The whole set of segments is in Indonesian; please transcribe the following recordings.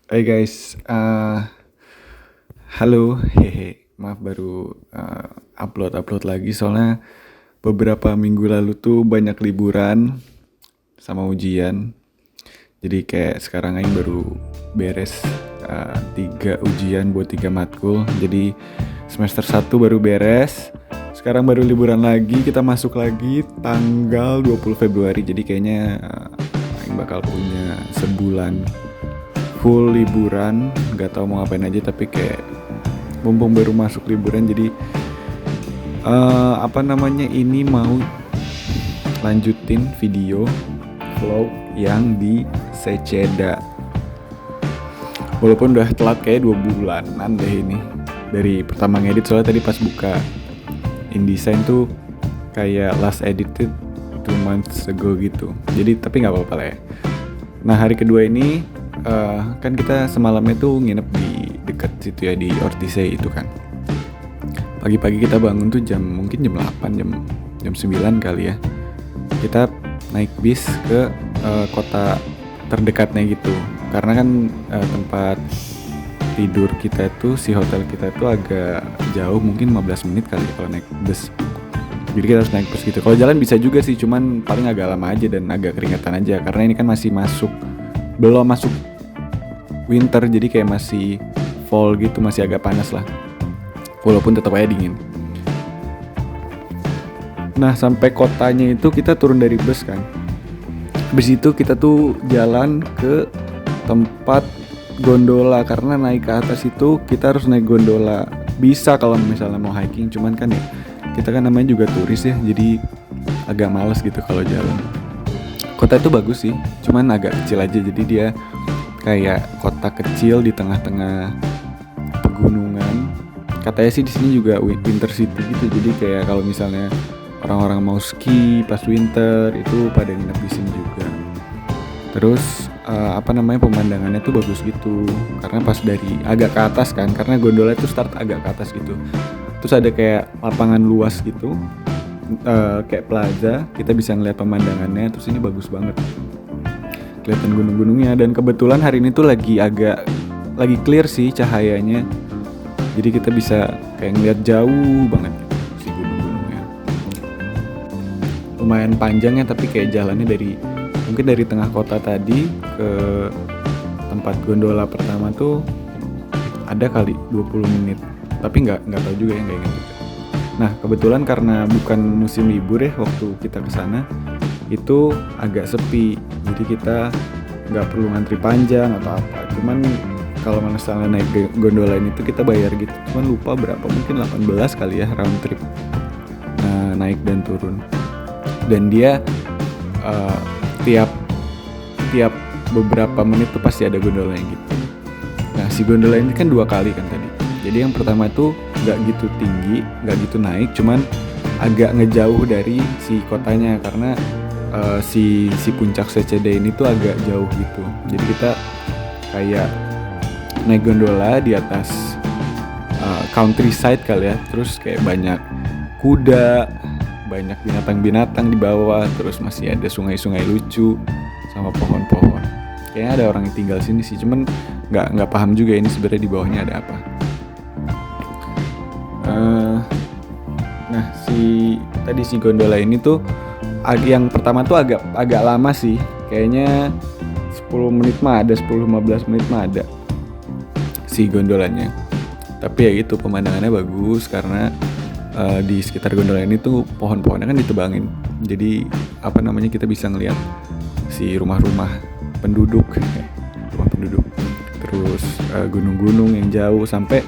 Hai guys, halo, hehe, maaf baru upload lagi soalnya beberapa minggu lalu tuh banyak liburan sama ujian, jadi kayak sekarang aja baru beres 3 ujian buat 3 matkul, jadi semester 1 baru beres, sekarang baru liburan lagi, kita masuk lagi tanggal 20 Februari, jadi kayaknya Aing bakal punya sebulan full liburan, nggak tahu mau ngapain aja tapi kayak mumpung baru masuk liburan jadi ini mau lanjutin video vlog yang di Seceda, walaupun udah telat kayak 2 bulanan deh ini dari pertama ngedit, soalnya tadi pas buka InDesign tuh kayak last edited 2 months ago gitu, jadi tapi nggak apa-apa lah ya. Nah hari kedua ini kan kita semalamnya tuh nginep di dekat situ ya, di Ortisei itu kan. Pagi-pagi kita bangun tuh mungkin jam 8, jam 9 kali ya. Kita naik bis ke kota terdekatnya gitu. Karena kan tempat tidur kita tuh, si hotel kita tuh agak jauh, mungkin 15 menit kali ya kalau naik bus. Jadi kita harus naik bus gitu. Kalau jalan bisa juga sih, cuman paling agak lama aja dan agak keringetan aja. Karena ini kan belum masuk winter, jadi kayak masih fall gitu, masih agak panas lah, walaupun tetap aja dingin. Nah sampai kotanya itu kita turun dari bus kan, habis itu kita tuh jalan ke tempat gondola, karena naik ke atas itu kita harus naik gondola. Bisa kalau misalnya mau hiking, cuman kan ya kita kan namanya juga turis ya, jadi agak males gitu kalau jalan. Kota itu bagus sih, cuman agak kecil aja, jadi dia kayak kota kecil di tengah-tengah pegunungan. Katanya sih di sini juga winter city gitu, jadi kayak kalau misalnya orang-orang mau ski pas winter itu pada nginep di sini juga. Terus pemandangannya tuh bagus gitu, karena pas dari agak ke atas kan, karena gondola itu start agak ke atas gitu. Terus ada kayak lapangan luas gitu, kayak plaza, kita bisa ngeliat pemandangannya. Terus ini bagus banget, kelihatan gunung-gunungnya, dan kebetulan hari ini tuh lagi clear sih cahayanya, jadi kita bisa kayak ngeliat jauh banget gitu si gunung-gunungnya. Lumayan panjang ya, tapi kayak jalannya mungkin dari tengah kota tadi ke tempat gondola pertama tuh ada kali 20 menit, tapi nggak tahu juga yang kayak gitu. Nah kebetulan karena bukan musim libur ya waktu kita kesana, itu agak sepi, jadi kita nggak perlu ngantri panjang atau apa. Cuman kalau misalnya naik gondola ini tuh kita bayar gitu, cuman lupa berapa, mungkin 18 kali ya round trip, naik dan turun. Dan dia tiap beberapa menit tuh pasti ada gondolanya gitu. Nah si gondola ini kan 2 kali kan tadi, jadi yang pertama tuh nggak gitu tinggi, nggak gitu naik, cuman agak ngejauh dari si kotanya, karena si puncak Seceda ini tuh agak jauh gitu. Jadi kita kayak naik gondola di atas countryside kali ya, terus kayak banyak kuda, banyak binatang-binatang di bawah, terus masih ada sungai-sungai lucu sama pohon-pohon. Kayaknya ada orang yang tinggal sini sih, cuman nggak paham juga ini sebenarnya di bawahnya ada apa. Nah si gondola ini tuh yang pertama tuh agak lama sih, kayaknya 10 menit mah ada, 10-15 menit mah ada si gondolanya. Tapi ya gitu, pemandangannya bagus karena di sekitar gondola ini tuh pohon-pohonnya kan ditebangin, jadi kita bisa ngeliat si rumah-rumah penduduk, terus gunung-gunung yang jauh, sampai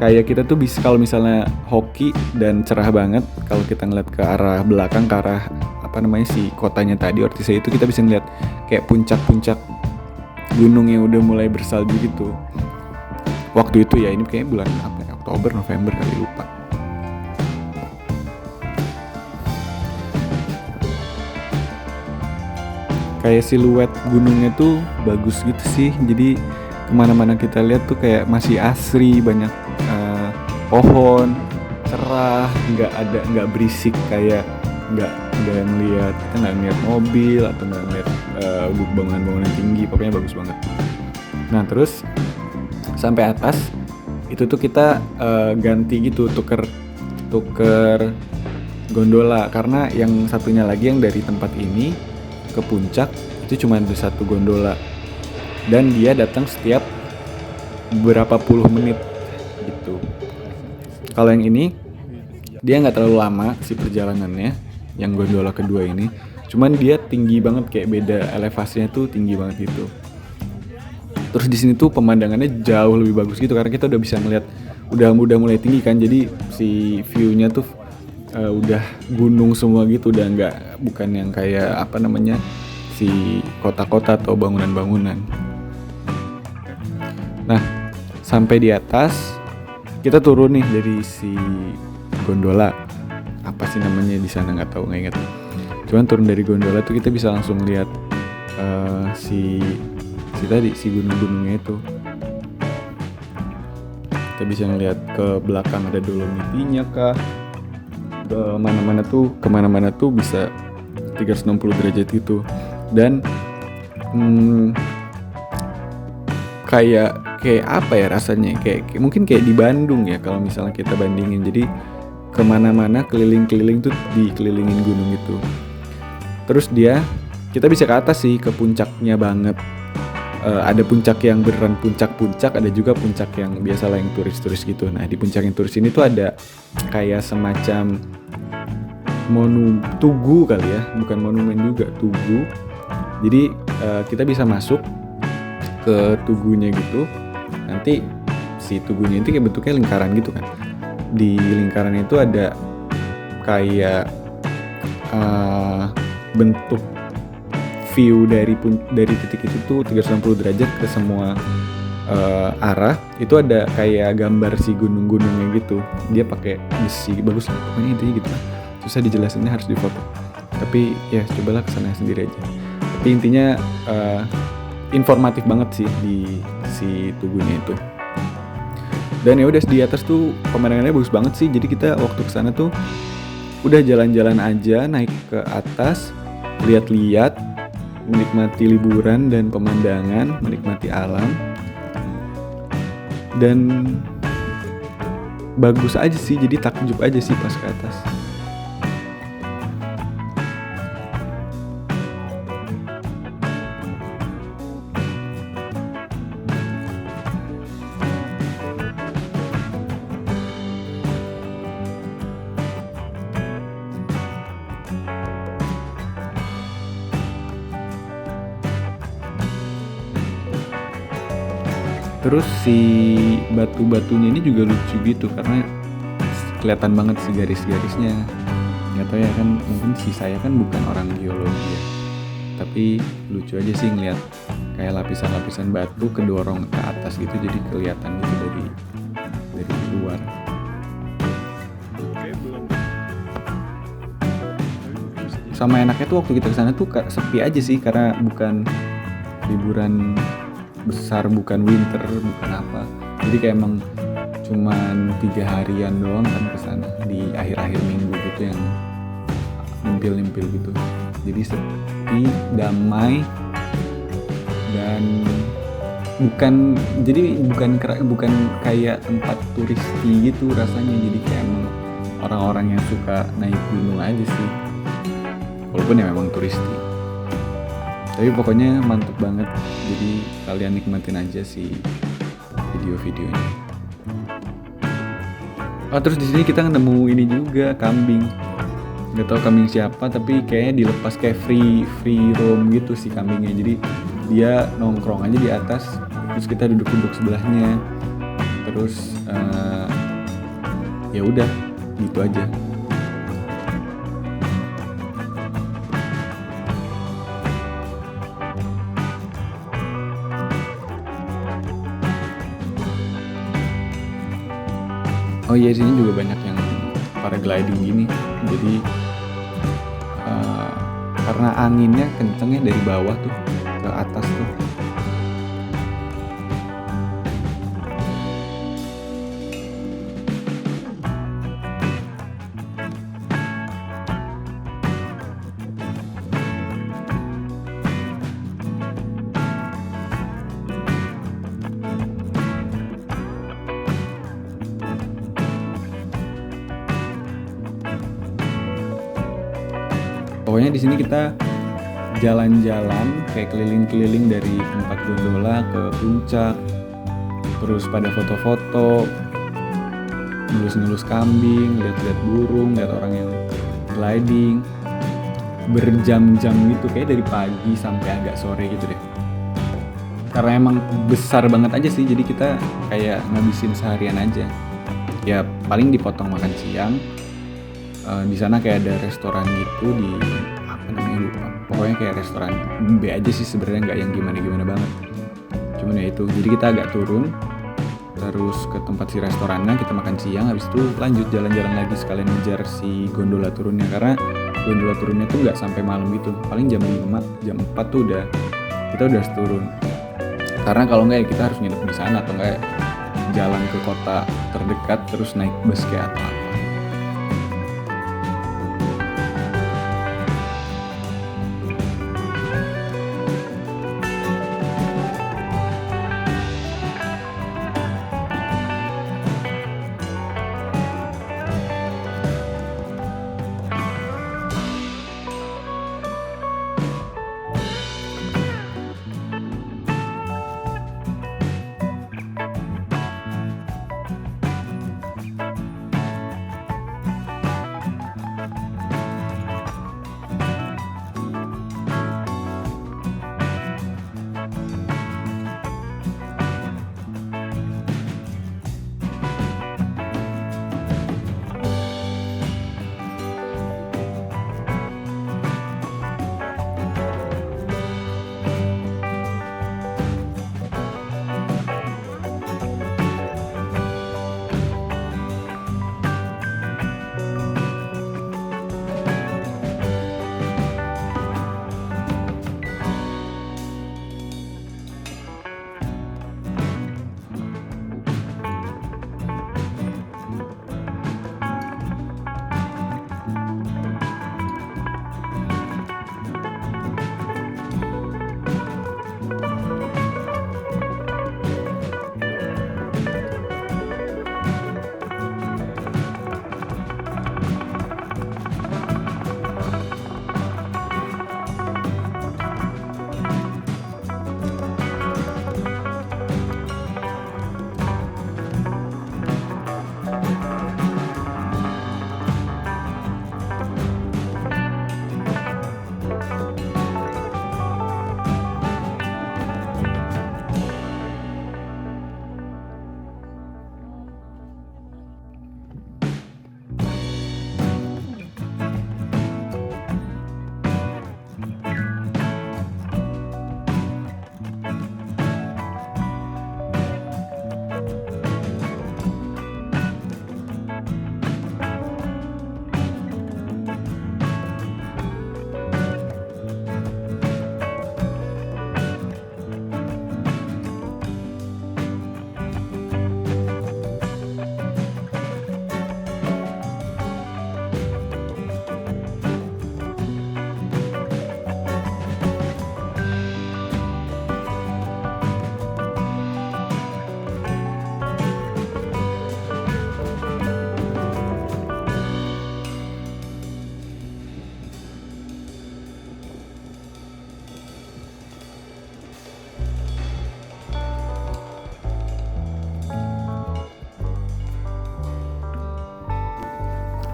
kayak kita tuh bisa, kalau misalnya hoki dan cerah banget, kalau kita ngeliat ke arah belakang, ke arah si kotanya tadi Ortisei itu, kita bisa ngeliat kayak puncak-puncak gunung yang udah mulai bersalju gitu. Waktu itu ya, ini kayaknya bulan apa ya, Oktober, November kali, lupa. Kayak siluet gunungnya tuh bagus gitu sih, jadi kemana-mana kita lihat tuh kayak masih asri, banyak pohon, cerah, nggak berisik, kayak nggak ngeliat mobil atau nggak ngeliat bangunan-bangunan tinggi. Pokoknya bagus banget. Nah terus sampai atas itu tuh kita ganti gitu, tuker gondola, karena yang satunya lagi yang dari tempat ini ke puncak itu cuma ada satu gondola dan dia datang setiap berapa puluh menit gitu. Kalau yang ini dia nggak terlalu lama si perjalanannya, yang gondola kedua ini, cuman dia tinggi banget, kayak beda elevasinya tuh tinggi banget gitu. Terus di sini tuh pemandangannya jauh lebih bagus gitu karena kita udah bisa melihat, udah mulai tinggi kan, jadi si view-nya tuh udah gunung semua gitu, udah bukan yang kayak apa namanya si kota-kota atau bangunan-bangunan. Nah sampai di atas kita turun nih dari si gondola, apa sih namanya di sana nggak ingat. Cuman turun dari gondola tuh kita bisa langsung lihat si gunung-gunungnya itu. Kita bisa ngeliat ke belakang ada Dolomitinya kah, kemana-mana tuh bisa 360 derajat gitu. Dan kayak apa ya rasanya, kayak mungkin kayak di Bandung ya kalau misalnya kita bandingin. Jadi kemana-mana keliling-keliling tuh dikelilingin gunung itu. Terus kita bisa ke atas sih, ke puncaknya banget. Ada puncak yang beneran puncak, ada juga puncak yang biasalah yang turis-turis gitu. Nah di puncak yang turis ini tuh ada kayak semacam tugu kali ya, bukan monumen juga, tugu. Jadi kita bisa masuk ke tugunya gitu. Nanti si tugunya itu kayak bentuknya lingkaran gitu kan. Di lingkaran itu ada kayak bentuk view dari titik itu tuh 360 derajat ke semua arah. Itu ada kayak gambar si gunung-gunungnya gitu. Dia pakai besi, bagus lah pokoknya intinya gitu. Susah dijelasinnya, harus difoto. Tapi ya cobalah kesana sendiri aja. Tapi intinya informatif banget sih di si tugunya itu. Dan ya udah di atas tuh pemandangannya bagus banget sih. Jadi kita waktu kesana tuh udah jalan-jalan aja, naik ke atas, lihat-lihat, menikmati liburan dan pemandangan, menikmati alam. Dan bagus aja sih, jadi takjub aja sih pas ke atas. Terus si batu-batunya ini juga lucu gitu karena kelihatan banget si garis-garisnya. Nggak tahu ya kan, mungkin saya kan bukan orang geologi ya, tapi lucu aja sih ngeliat kayak lapisan-lapisan batu kedorong ke atas gitu, jadi kelihatan gitu dari luar. Sama enaknya tuh waktu kita kesana tuh sepi aja sih, karena bukan liburan besar, bukan winter, bukan apa. Jadi kayak emang cuman 3 harian doang kan kesana di akhir-akhir minggu gitu yang nimpil-nimpil gitu. Jadi sepi, damai, dan bukan kayak tempat turisti gitu rasanya. Jadi kayak emang orang-orang yang suka naik gunung aja sih, walaupun ya memang turisti. Tapi pokoknya mantep banget. Jadi kalian nikmatin aja si video-videonya. Oh terus di sini kita nemu ini juga, kambing. Gak tau kambing siapa, tapi kayaknya dilepas kayak free roam gitu si kambingnya. Jadi dia nongkrong aja di atas, terus kita duduk-duduk sebelahnya. Terus ya udah gitu aja. Oh iya, sini juga banyak yang paragliding gini. Jadi karena anginnya kencengnya dari bawah tuh ke atas tuh. Pokoknya di sini kita jalan-jalan kayak keliling-keliling dari tempat gondola ke puncak, terus pada foto-foto, ngelus-ngelus kambing, lihat-lihat burung, lihat orang yang gliding, berjam-jam gitu kayak dari pagi sampai agak sore gitu deh. Karena emang besar banget aja sih, jadi kita kayak ngabisin seharian aja. Ya paling dipotong makan siang. Di sana kayak ada restoran gitu di apa namanya lupa. Pokoknya kayak restoran B aja sih sebenarnya, nggak yang gimana-gimana banget. Cuman ya itu, jadi kita agak turun, terus ke tempat si restorannya kita makan siang, habis itu lanjut jalan-jalan lagi sekalian ngejar si gondola turunnya, karena gondola turunnya tuh nggak sampai malam gitu, paling jam 5, jam 4 tuh kita udah harus turun. Karena kalau nggak ya kita harus nginep di sana atau nggak jalan ke kota terdekat terus naik bus kayak atau apa.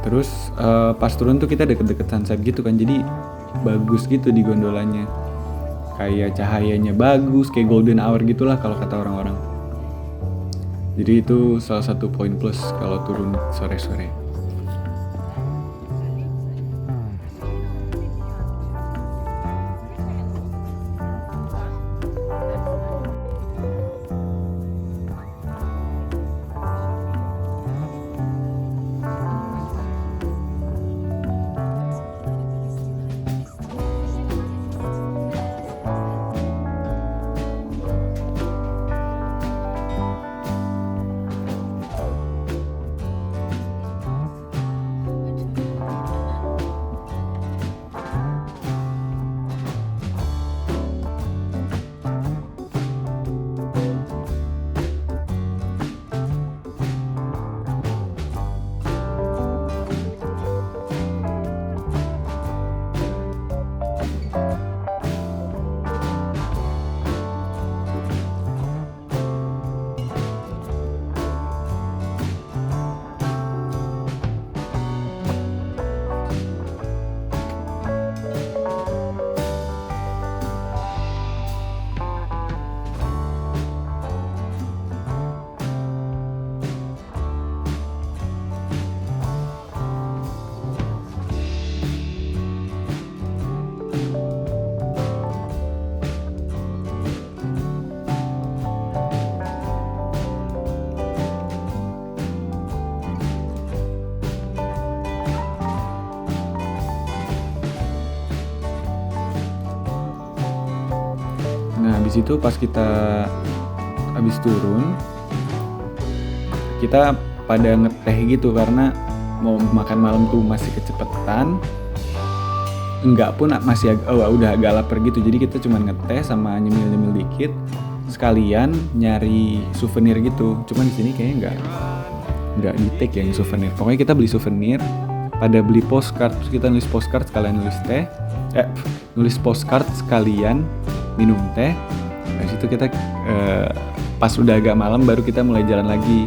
Terus pas turun tuh kita deket-deket sunset gitu kan, jadi bagus gitu di gondolanya. Kayak cahayanya bagus, kayak golden hour gitulah kalau kata orang-orang. Jadi itu salah satu poin plus kalau turun sore-sore. habis itu pas kita habis turun, kita pada ngeteh gitu karena mau makan malam tuh masih kecepetan. Enggak pun masih udah agak lapar gitu. Jadi kita cuma ngeteh sama nyemil-nyemil dikit. Sekalian nyari souvenir gitu. Cuman di sini kayaknya enggak di take yang souvenir. Pokoknya kita beli souvenir, pada beli postcard, terus kita nulis postcard sekalian nulis teh. Nulis postcard sekalian minum teh. Habis itu kita pas udah agak malam baru kita mulai jalan lagi.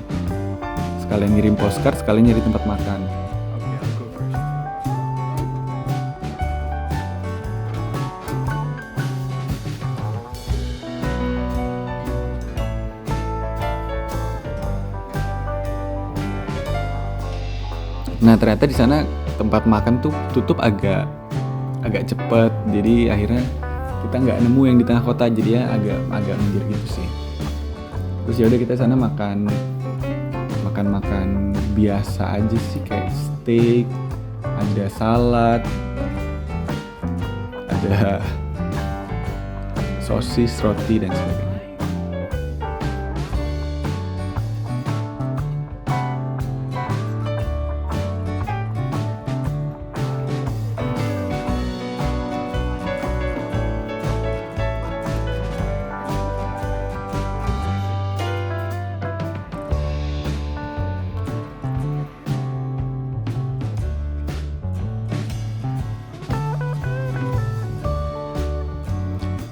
Sekalian ngirim postcard, sekalian nyari tempat makan. Nah ternyata di sana tempat makan tuh tutup agak cepet, jadi akhirnya kita nggak nemu yang di tengah kota, jadi ya agak minggir gitu sih. Terus ya udah kita sana makan biasa aja sih, kayak steak, ada salad, ada sosis, roti dan sebagainya.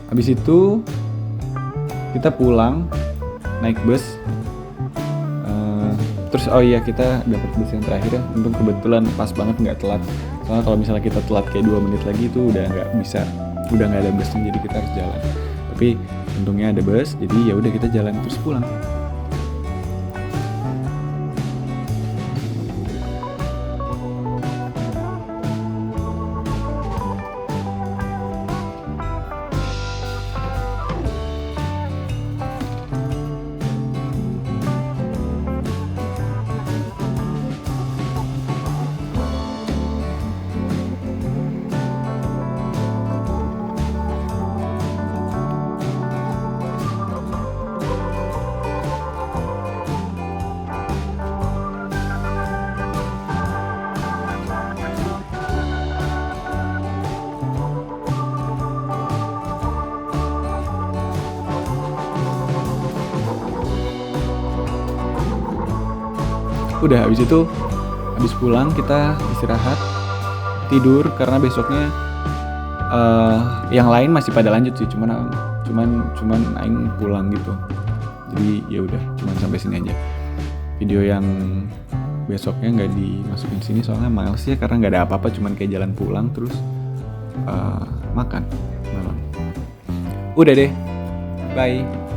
Habis itu kita pulang naik bus. Terus kita dapat bus yang terakhir ya. Untung kebetulan pas banget nggak telat. Soalnya kalau misalnya kita telat kayak 2 menit lagi itu udah nggak ada busnya, jadi kita harus jalan. Tapi untungnya ada bus, jadi ya udah kita jalan terus pulang. Udah habis pulang kita istirahat, tidur karena besoknya yang lain masih pada lanjut sih, cuman aing pulang gitu. Jadi ya udah cuman sampai sini aja. Video yang besoknya nggak dimasukin sini soalnya males ya, karena nggak ada apa-apa, cuman kayak jalan pulang terus makan malam. Udah deh, bye.